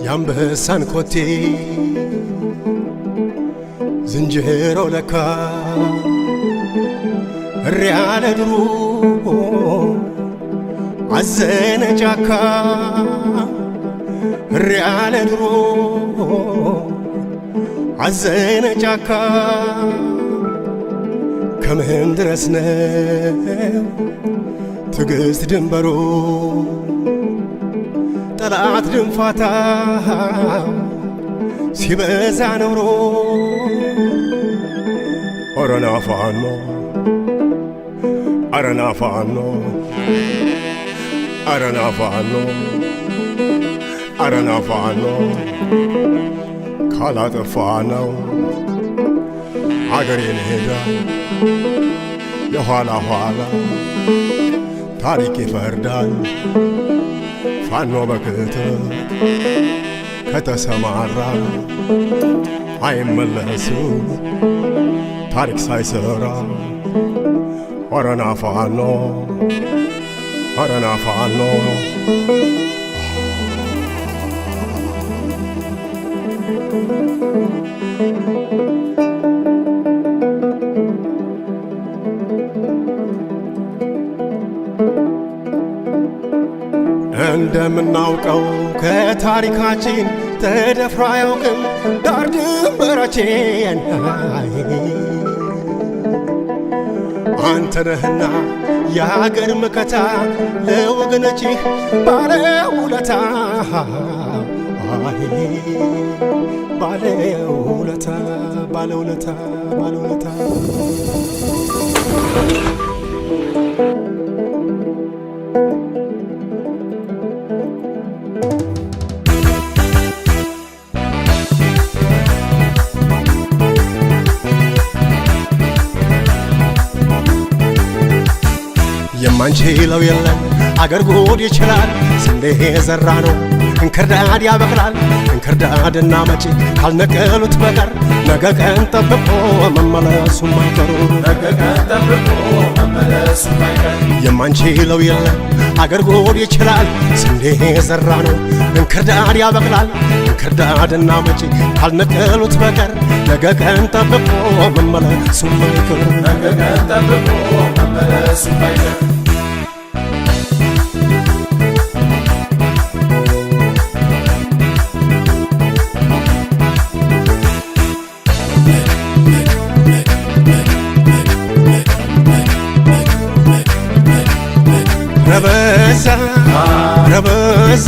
የአንበሳን ኮቴ ዝንጀሮ ለካ እሪ ያለ ድሩ አዘነ ጫካ እሪ ያለ ድሩ አዘነ ጫካ ከምን ድረስ ነው ትዕግስት ድንበሩ ጠላት ድንፋታ ሲበዛ ኖሮ አረና ፋኖ አረና ፋኖ አረና ፋኖ አረና ፋኖ ካላጠፋ ነው አገሬን ሄዳ የኋላ ኋላ ታሪክ ይፈርዳል ፋኖ በክተት ከተሰማራ አይመለስም ታሪክ ሳይሰራ አረና ፋኖ አረና ፋኖ እንደምናውቀው ከታሪካችን ተደፍሮ አያውቅም ዳር ድንበራችን አንተ ነህና የአገር መከታ ለወገኖችህ ባለውለታ ባለውለታ ባለውለታ ባለውለታ የማንችለው የለም አገር ጉድ ይችላል ስንዴ ዘራ ነው እንክርዳድ ያበቅላል እንክርዳድና መጪ ካልነቀሉት በቀር ነገ ቀን ጠብቆ መመለሱ ማይቀር ነገ ቀን ጠብቆ መመለሱ ማይቀር የማንችለው የለም አገር ጉድ ይችላል ስንዴ ዘራ ነው እንክርዳድ ያበቅላል እንክርዳድና መጪ ካልነቀሉት በቀር ነገ ቀን ጠብቆ መመለሱ ማይቀር ነገ ቀን ጠብቆ መመለሱ ማይቀር ረበዛ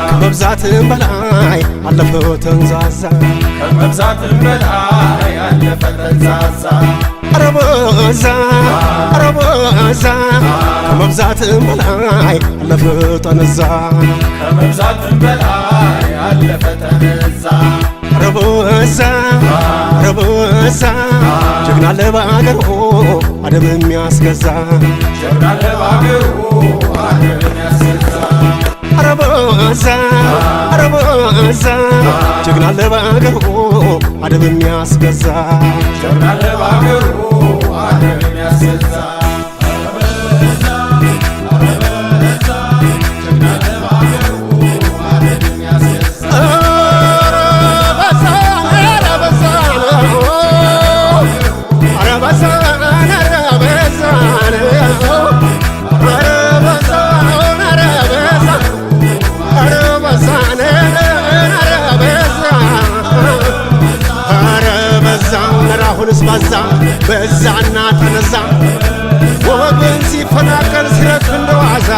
ከመብዛትም በላይ አለፈው ተንዛዛ ከመብዛትም በላይ አለፈ ተንዛዛ ረበዛ ከመብዛትም በላይ አለፈ ተነዛ ከመብዛትም በላይ አለፈ ተነዛ ረበዛ ጀግና ለባገሩ አደብ የሚያስገዛ ጀግና ለባገሩ አደብ የሚያስገዛ ረበዛ ጀግና ለባገሩ አደብ የሚያስገዛ ጀግና ለባገሩ አደብ የሚያስገዛ በዛና ተነዛ ወገን ሲፈናቀል ሲረግፍ እንደዋዛ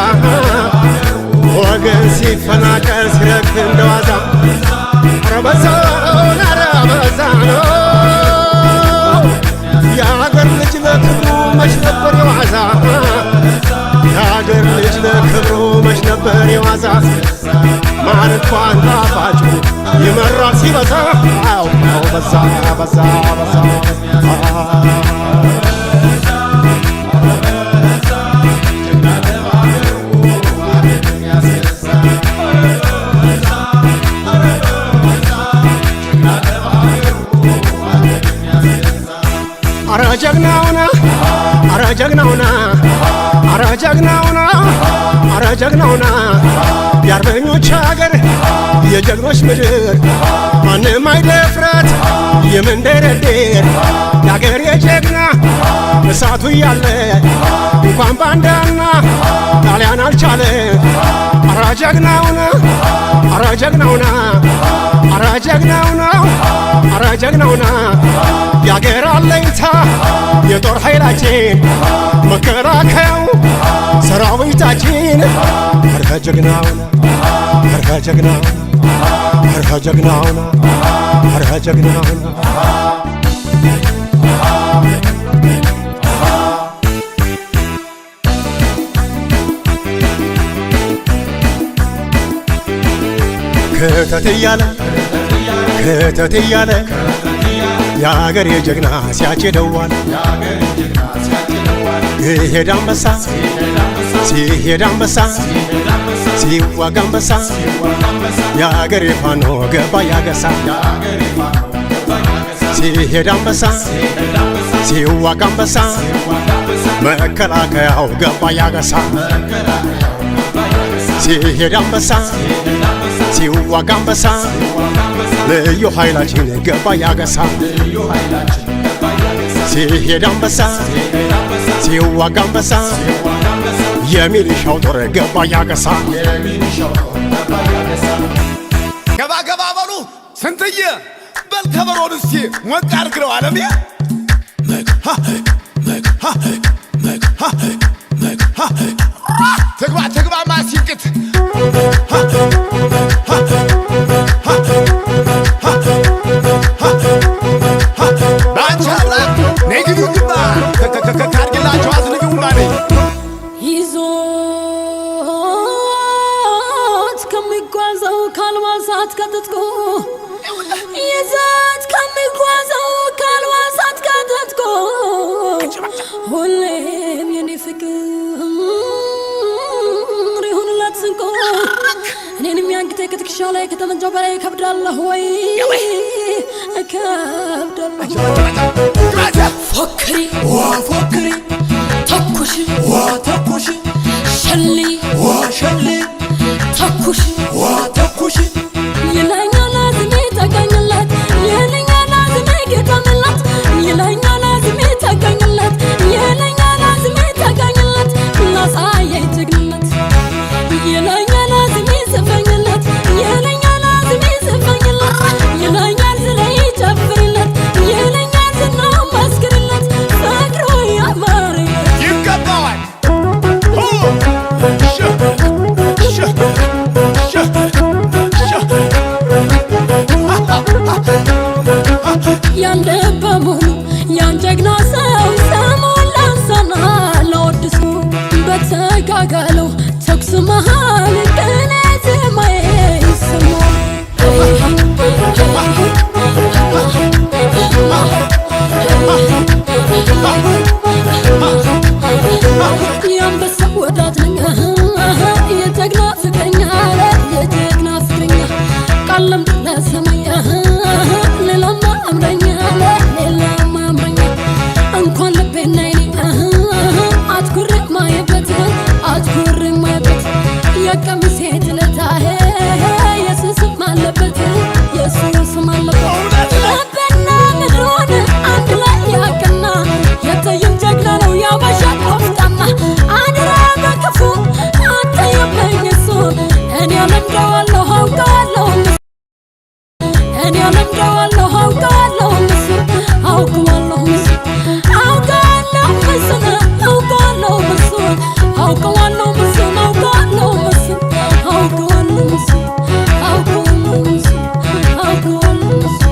ወገን ሲፈናቀል ሲረግፍ እንደዋዛ ረበዛ ነው የአገር ልጅ ለክብሩ መች ነበር የዋዛ የአገር ልጅ ለክብሩ መች ነበር የዋዛ ማር እንኳን ጣፋጩ ይመራል ሲበዛ በዛ በዛ በዛ ጀግና ለባገሩ አደብ የሚያስገዛ ጀግናውና አረ ጀግናውና አረ ጀግናውና የአርበኞች አገር የጀግኖች ምድር ማንም አይደፍራት የምንደረደር የአገር የጀግና እሳቱ እያለ እንኳን ባንዳና ጣሊያን አልቻለ አረ ጀግናውና አረ ጀግናውና አረ ጀግናውና አረ ጀግናውና የአገር አለኝታ የጦር ኃይላችን መከላከያው ሰራዊታችን አረ ጀግናውና አረ ጀግናውና አረ ጀግናውና አረ ጀግናውና ከተት እያለ የአገር የጀግና ሲያጭደዋል ይሄድ አንበሳ ሲሄድ አንበሳ ሲዋጋ አንበሳ የአገር የፋኖ ገባ ያገሳ ሲሄድ አንበሳ ሲዋጋ አንበሳ መከላከያው ገባ ያገሳ ሲሄድ አንበሳ ሲዋጋ አንበሳ ልዩ ኃይላችን ገባ ያገሳ ሲሄድ አንበሳ ሲዋጋ አንበሳ የሚሊሻው ጦር ገባ ያገሳ ገባ ገባ በሉ ስንትዬ በል ከበሮን እስቲ ሞቅ አድርገው ዓለም ትግባ ትግባ ማሲንቅት ባንቻ ብላ ነይ ግቢ ግባ ካርግላቸው አዝንግቡና ነይ ይዞት ከሚጓዘው ካልዋሳት ከትጥቁ ይዞት ከሚጓዘው ካልዋሳት ከትጥቁ ሁሌም የኔ ፍቅር ይሁንላት ስንቆ እኔንም ያንግቴ ከትከሻው ላይ ከተመንጃው በላይ እከብዳለሁ ወይ እከብዳለሁ ፎክሪ ፎክሪ ተኩሽ ተኩሽ ሸሊ ሸሊ ተኩሽ ተኩሽ ይለኛል አዝሜ ተገኘላት ይለኛል አዝሜ ገጠመላት ይለኛል አዝሜ ተገኘላት ይለኛል አዝሜ ተገኘላት ላሳየኝ ጀግንነት ይለኛል አዝሜ ዘፈኝለት ይለኛል አዝሜ ዘፈኝለት ይለኛል ስለይ ጨፍርለት ይለኛል ዝናው መስክርለት ፍቅሩ ያማረለት ይገባዋል ያንደ በሙሉ ያን ጀግና ሰው ሰሞን ላንሳና ለወድሱ በተጋጋለው ተኩስ መሃል ቀኔ ዜማዬ ይሰማል የአንበሳ ወዳት ነኝ የጀግና ፍቅረኛ የጀግና ፍቅረኛ ቃለም ለሰማያ ሌላማ አምረኛ ሌላማ አምረኛ እንኳን ልቤና ይኔ አትኩር ማየበት አትኩር ማየበት የቀሚሴ ትለታሄ የሱስም አለበት የሱስም አለበት ልቤና ምድሩን አንድ ላይ ያቀና የተይም ጀግና ነው ያባሻ ቆፍጣማ አድራ በክፉ አታየበኝ እሱን እኔ አለምደዋለሁ አውቀዋለሁ እኔ አለምደዋለሁ አውቀዋለሁ እሱን አውቀዋለሁ አውቀዋለሁ እሱን አውቀዋለሁ እሱን አውቀዋለሁ እሱን አውቀዋለሁ እሱን አውቀዋለሁ እሱን አውቀዋለሁ እሱን አውቀዋለሁ እሱን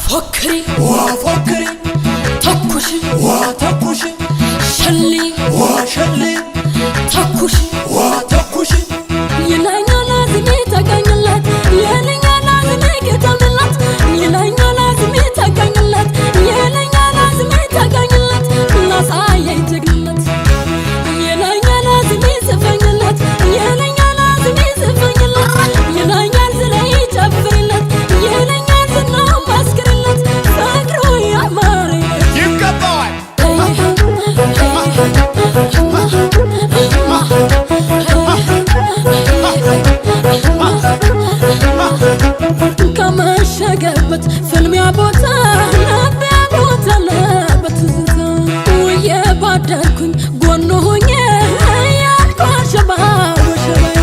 ፎክሪ ፎክሪ ተኩሽ ተኩሽ ሸሊ ሸሊ ተኩሽ ተኩሽ ይለኛል አዝሜ ተገኘላት ይለኛል አዝሜ ገጠመላት ይለኛል አዝሜ ተገኘላት አደርኩኝ ጎኑ ሆኜ ያልኳት ሸባው ሸባይ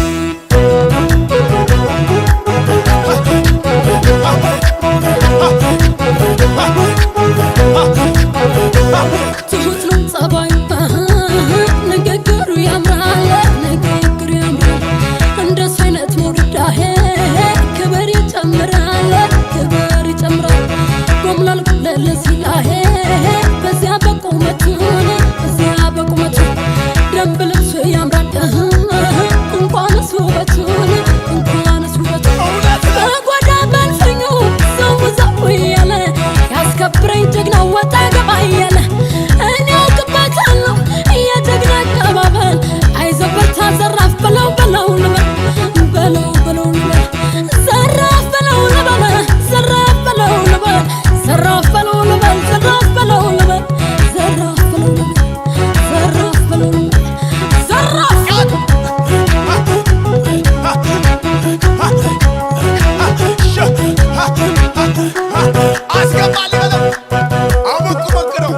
ትሁት ነው ጸባዩ ንግግሩ ያምራል ንግግሩ ያምራል እንደሱ አይነት ሞርዳሄ ክብር ይጨምራል ክብር ይጨምራል ጎምላል ለለሲላሄ በዚያ በቁመቱን በዚያ በቁመቱ ደንብ ልብሱ ያምራል እንኳንስ ውበቱን እንኳንስ ውበቱን በጓዳ በልፍኙ ሰው ዘው እያለ ያስከብረኝ ጀግና ወጣ ገባ እያለ እኔ አውቅበታለሁ የጀግና አቀባበል አይዞህ በርታ ዘራፍ በለው በለው ልበል በለው በለው ልበል ዘራፍ በለው ልበል ዘራፍ በለው ልበል ዘራፍ በለው ልበል ዘራፍ በለው ልበል ዘራፍ በለው ልበል ዘራፍ በለው ልበል ዘራፍ አስገባል በለው አሞቅ ሞቅ ነው